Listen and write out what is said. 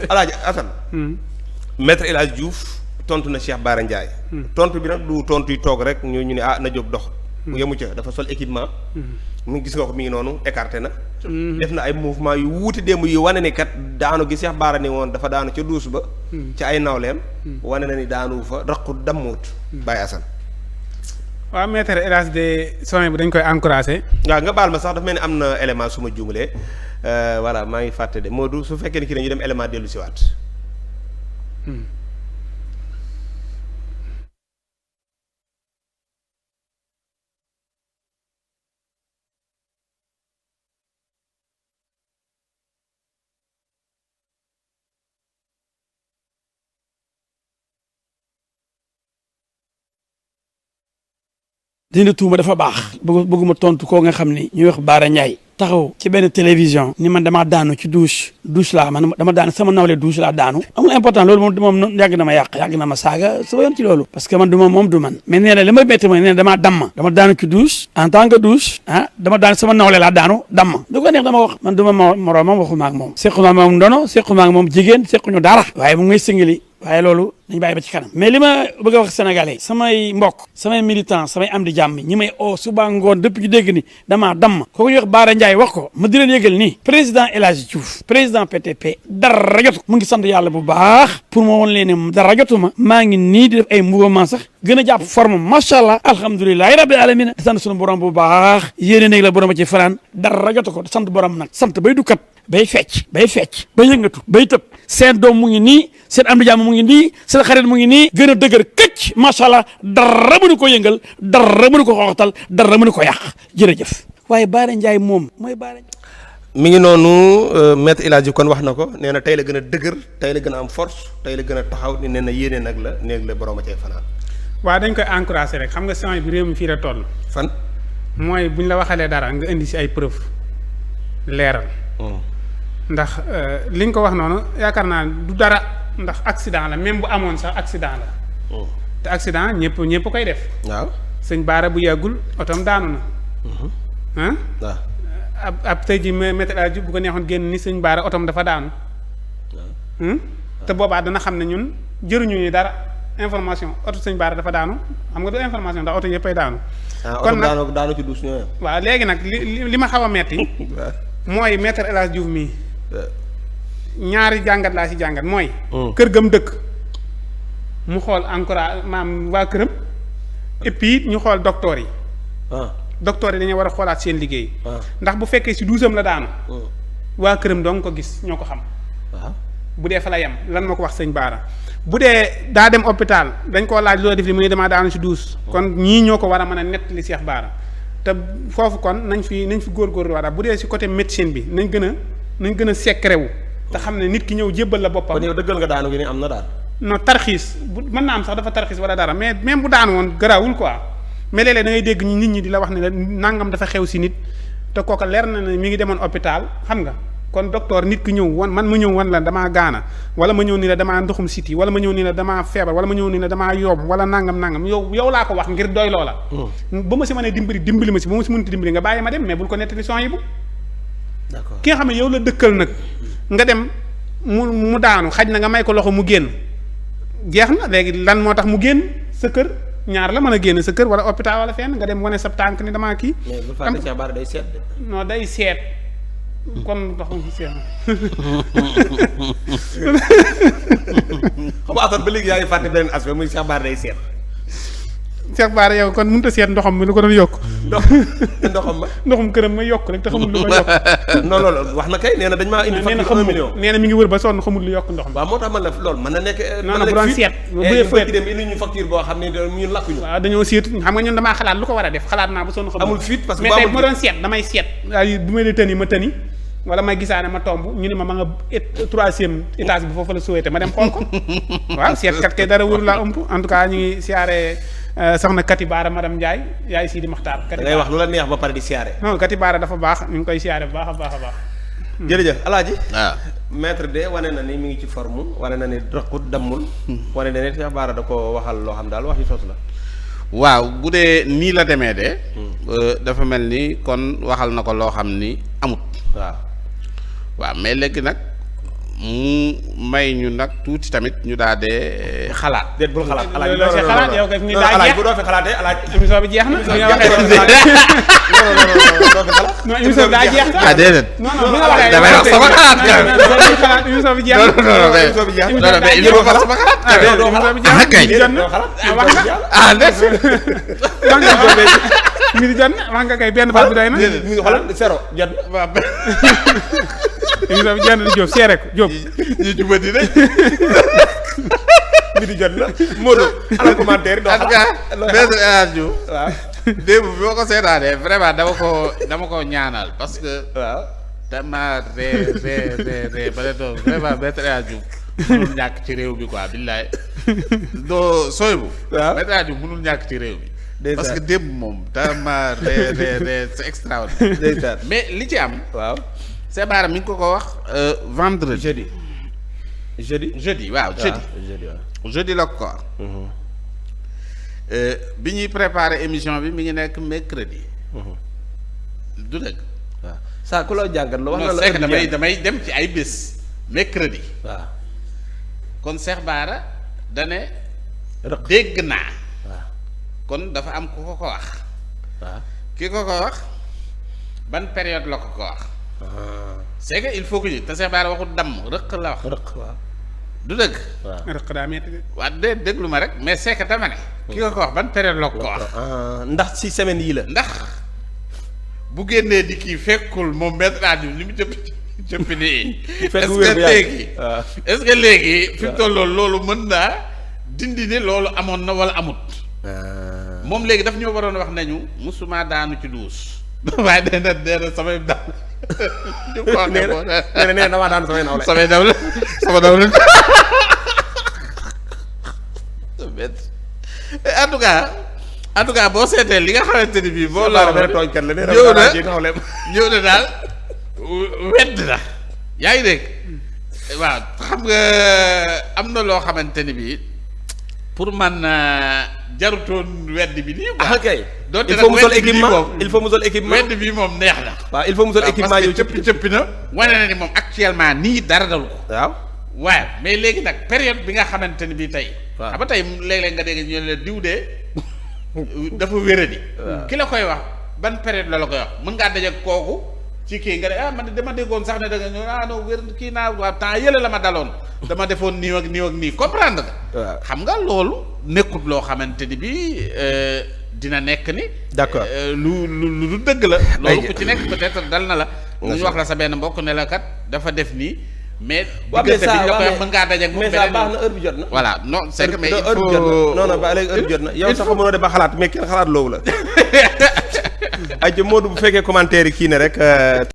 Alaaji Assane. Maître El Hadji Diouf tontu na Cheikh Bara Ndiaye. tontu bi nag du tontu yi toog rek ñu ne na jóg dox. mu yemu ca dafa sol équipement. mu gis nga ko mi ngi noonu écarté na. def na ay mouvement yu wuute démb yu wane ni kat daanu gi Cheikh Bara ni woon dafa daanu ca duus ba. ci ay nawleem. wane na ni daanu fa raqu dammuut. Baye Assane. waaw Maître El Hadji de soin bi dañ koy encouragé. waaw nga baal ma sax dafa mel ni am na élément su ma juumalee voilà maa ngi fàtte de Modou su fekkee ni kii dañu dem élément dellu si waat. dindi tuuma dafa baax bëgguma tontu koo nga xam ni ñuy wax Bara Ndiaye taxaw ci benn télévision ni man damaa daanu ci douche laa man dama daanu sama nawle douche laa daanu amul important loolu moom yàgg na ma yàgg na ma saaga sama yoon ci loolu parce que man du moom du man mais nee na li ma métti mooy nee na damaa dama daanu ci douche en tant que douche dama daanu sama nawle laa daanu damm du ko neex dama wax man du ma moroomam waxuma ak moom sequma ak moom ndono sequma ak moom jigéen sequñu dara waaye mu ngay singali waaye loolu dañ bàyyi ba ci kanam mais li ma bëgg a wax sénégalais samay mbokk samay militant samay am di jàmm ñi may suba ngoon depuis ñu dégg ni damaa damm kooku ñuy wax Bara Ndiaye wax ko ma di leen yëgal nii président El Hadji Diouf président PTP dara jotu mu ngi sant yàlla bu baax pour ma woon leen ne dara jotuma maa ngi nii di def ay mouvement sax gën a jàpp forme macha allah alhamdulilahi rabbil alamin di sant sunu borom bu baax yéene néeg la borom a ci fanaan dara jotu ko sant borom nag sant bay du kat bay fecc bay yëngatu bay tëb seen doom mu ngi nii seen am di jàmm mu ngi nii seen xarit mu ngi nii gën a dëgër këcc macha allah dara mënu ko yëngal dara mënu ko xooxatal dara mënu ko yàq jërëjëf waaye Bara Ndiaye moom mooy Bara Ndiaye. mi ngi noonu Maître El Hadji kon wax na ko nee na tey la gën a dëgër tey la gën a am force tey la gën a taxaw ni nee na yéene nag la néeg la borom a cay fanaan. waaw dañ koy encouragé rek xam nga sens bi réew mi fii la toll. fan. mooy buñ la waxalee dara nga indi si ay preuve leeral. ndax li nga ko wax noonu yaakaar naa du dara ndax accident la même bu amoon sax accident la. te accident ñëpp koy def. waaw sëñ Bara bu yàggul otoom daanu na. waaw. ab tey jii Maître El Hadji bu ko neexoon génn ni sëñ Bara otoom dafa daanu. te boobaa dana xam ne ñun jëruñu ñu dara information oto sëñ Bara dafa daanu xam nga du information ndax oto yëppay daanu. kon nag daanu ci douche ñooy. waaw léegi nag li ma xaw a metti mooy Maître El Hadji Diouf mii. ñaari jàngat laa ci jàngat mooy. kër gam dëkk mu xool encourage maam waa këram. et puis ñu xool docteur yi. docteur yi dañuy war a xoolaat seen liggéey. ndax bu fekkee ci duusam la daanu. waa këram dong ko gis ñoo ko xam. bu dee fa la yem lan moo ko wax sëñ Bara bu dee daa dem hôpital dañ koo laaj loo def li mu ne damaa daanu ci duus. kon ñii ñoo ko war a mën a nett li Cheikh Bara te foofu kon nañ fi góorgóorlu war a bu dee ci côté médecine bi nañ gën a secret wu te xam ne nit ki ñëw jébbal la boppam. kon yow dëggal nga daanu gi ni am na daal. non tarxiis mën naa am sax dafa tarxiis wala dara mais même bu daanu woon garaawul quoi mais léeg-léeg da ngay dégg nit ñi di la wax ne la nangam dafa xew ci nit te kooka leer na ne mi ngi demoon hôpital xam nga kon docteur nit ki ñëw wan man ma ñëw wan la damaa gaana wala ma ñëw ni la damaa ndoxum siti wala ma ñëw ni la damaa feebar wala ma ñëw ni la damaa yoom wala nangam yow laa ko wax ngir doy loola. ba ma si mënee dimbali ma si ba ma si mënut dimbali nga bàyyi ma dem mais bul ko nettali son yi bu. d'accord ki nga xam ne yow la dëkkal nag nga dem mu daanu xaj na nga may ko loxo mu génn jeex na léegi lan moo tax mu génn sa kër ñaar la mën a génn sa kër wala hôpital wala fenn nga dem wane sa tànk ni damaa kii. mais bu fàtte Cheikh Bara day seet de. non day seet. kon ndox mi seet. xam nga affaire ba léegi yaa ngi fàtte beneen aspect muy Cheikh Bara day seet. Cheikh Bara yow kon mënut a seet ndoxam mi lu ko doon yokk. ndoxam ba. ndoxum këram ma yokk rek te xamul lu ko yokk. non loolu wax na kay nee na dañ maa indi. facture 1 million nee na mi ngi wër ba sonn xamul lu yokk ndoxam. waaw moo tax man la loolu mën na nekk. non bu doon seet. bu dee fët dem indi ñu facture boo xam ne ñun lakkuñu. waaw dañoo seet xam nga ñun damaa xalaat lu ko war a def xalaat naa ba sonn xamul. amul fuite parce que mais tey bu ma doon seet damay seet. waaye bu may la tëni ma tëni wala may gisaane ma tomb ñu ne ma nga 3e étage bi foofu la souhaité ma dem xool ko waaw seetkat kay dara wër laa ëmp en tout cas ñu ngi siyaare soxna Kati Bara madame Ndiaye yaay Sidi Maxtaar. da ngay wax lu la neex ba pare di siyaare. non Kati Bara dafa baax ñu ngi koy siyaare bu baax a baax a baax. jërëjëf Alaaji. waaw maître de wane na ni mi ngi ci forme wane na ni raqut dammul. wane na ni Cheikh Bara da ko waxal loo xam daal wax yu sos la. waaw bu dee nii la demee de. dafa mel ni kon waxal na ko loo xam ni amut. waaw mais léegi nag mu may ñu nag tuuti tamit ñu daal de xalaat. déet bul xalaat alaaj loolu si xalaat yow kay fi daa alaaj jeex bu doo fi xalaatee alaaj émission bi jeex na. li nga waxee non émission bi daa jeex. ah déedéet. non non li nga waxee damay wax sama xalaat. xalaat émission bi jeex na. émission bi jeex non mais il faut wax sama xalaat. émission bi jeex na. kay. jot na wax nga. ah nekk. wax nga mi di jot na wax nga kay benn baat bi doy na. mi ngi xoolal zéro jot na waaw émission bi jeex na di Diop seere ko Diop. ñu jubati rek. mi di jot na Modou ala commentaire doo en tout cas Maître El Hadji Diouf waaw démb bi ma ko seetaanee vraiment dama ko ñaanal parce que waaw dama ree ba ne doon vraiment Maître El Hadji Diouf mënul ñàkk ci réew mi quoi billaay doo sooy bu waaw Maître El Hadji Diouf mënul ñàkk ci réew mi Ndeysaan. parce que démb moom dama ree c'est extraordinaire ndeysaan mais li ci am waaw Sebaara mi ngi ko wax vendredi jeudi waaw jeudi la ko wax bi ñuy préparer émission bi mi ngi nekk mercredi du dëgg waaw saa ku la jàngat la wax na non la c'est que damay dem ci ay bés mercredi waaw kon Cheikh Bara dane rëq dégg naa waaw kon dafa am ku ko wax waaw ki ko wax ban période la ko wax c'est que il faut que ñu te Cheikh Bara waxul damm rëq la wax rëq waaw du dëgg waaw rëq daa metti de. waa de déglu ma rek mais c'est que dama ne ki ko wax ban période la ko wax ndax ci semaine yii la ndax bu génnee di kii fekkul moom Maître El Hadji Diouf li mu jëppi nii est-ce que léegi est-ce que léegi fi mu toll loolu mën naa dindi ne loolu amoon na wala amut moom léegi daf ñoo waroon wax nañu musuma daanu ci duus waaye dena samay daan ñu ko wax ne ko nee damaa daan samay nawle samay nawle sama nawle en tout cas boo seetee li nga xamante ni bii boo la tooñkat la ñëw na daal wedd na yaa ngi dégg waaw xam nga am na loo xamante ni bii pour man jarutoon wedd bi nii quoi. ah kay. doonte il faut mu sol nag wedd bi équipement moom il faut mu sol équipement wedd bi moom neex na. waaw il faut mu sol équipement parce yow que cëppi na wane na ni moom actuellement nii dara dalu ko. waaw. waaw mais léegi nag période bi nga xamante ni bii tey. waaw xam nga tey léeg-léeg nga dégg ñu ne la diw de dafa wéradi. ki la koy wax ban période la koy wax mën ngaa daje kooku ci kii nga ne ah man dama déggoon sax ne da nga ñëw ah non wér kii naa waa temps yële la ma daloon dama defoon nii ak nii comprendre nga. waaw xam nga loolu nekkut loo xamante ni bii dina nekk ni. d'accord lu dëgg la. loolu ku ci nekk peut-être dal na la. ñu wax la sa benn mbokk ne la kat dafa def nii. mais diggante bi ñu la koy mën ngaa daje moom mais ça baax na heure bi jot na. voilà non c'est que mais il heure bi jot faut na non ba léegi heure bi jot na yow sax mënoo de ba xalaat mais kenn xalaat loowu la. ay Modou bu fekkee commentaire yi kii ne rek.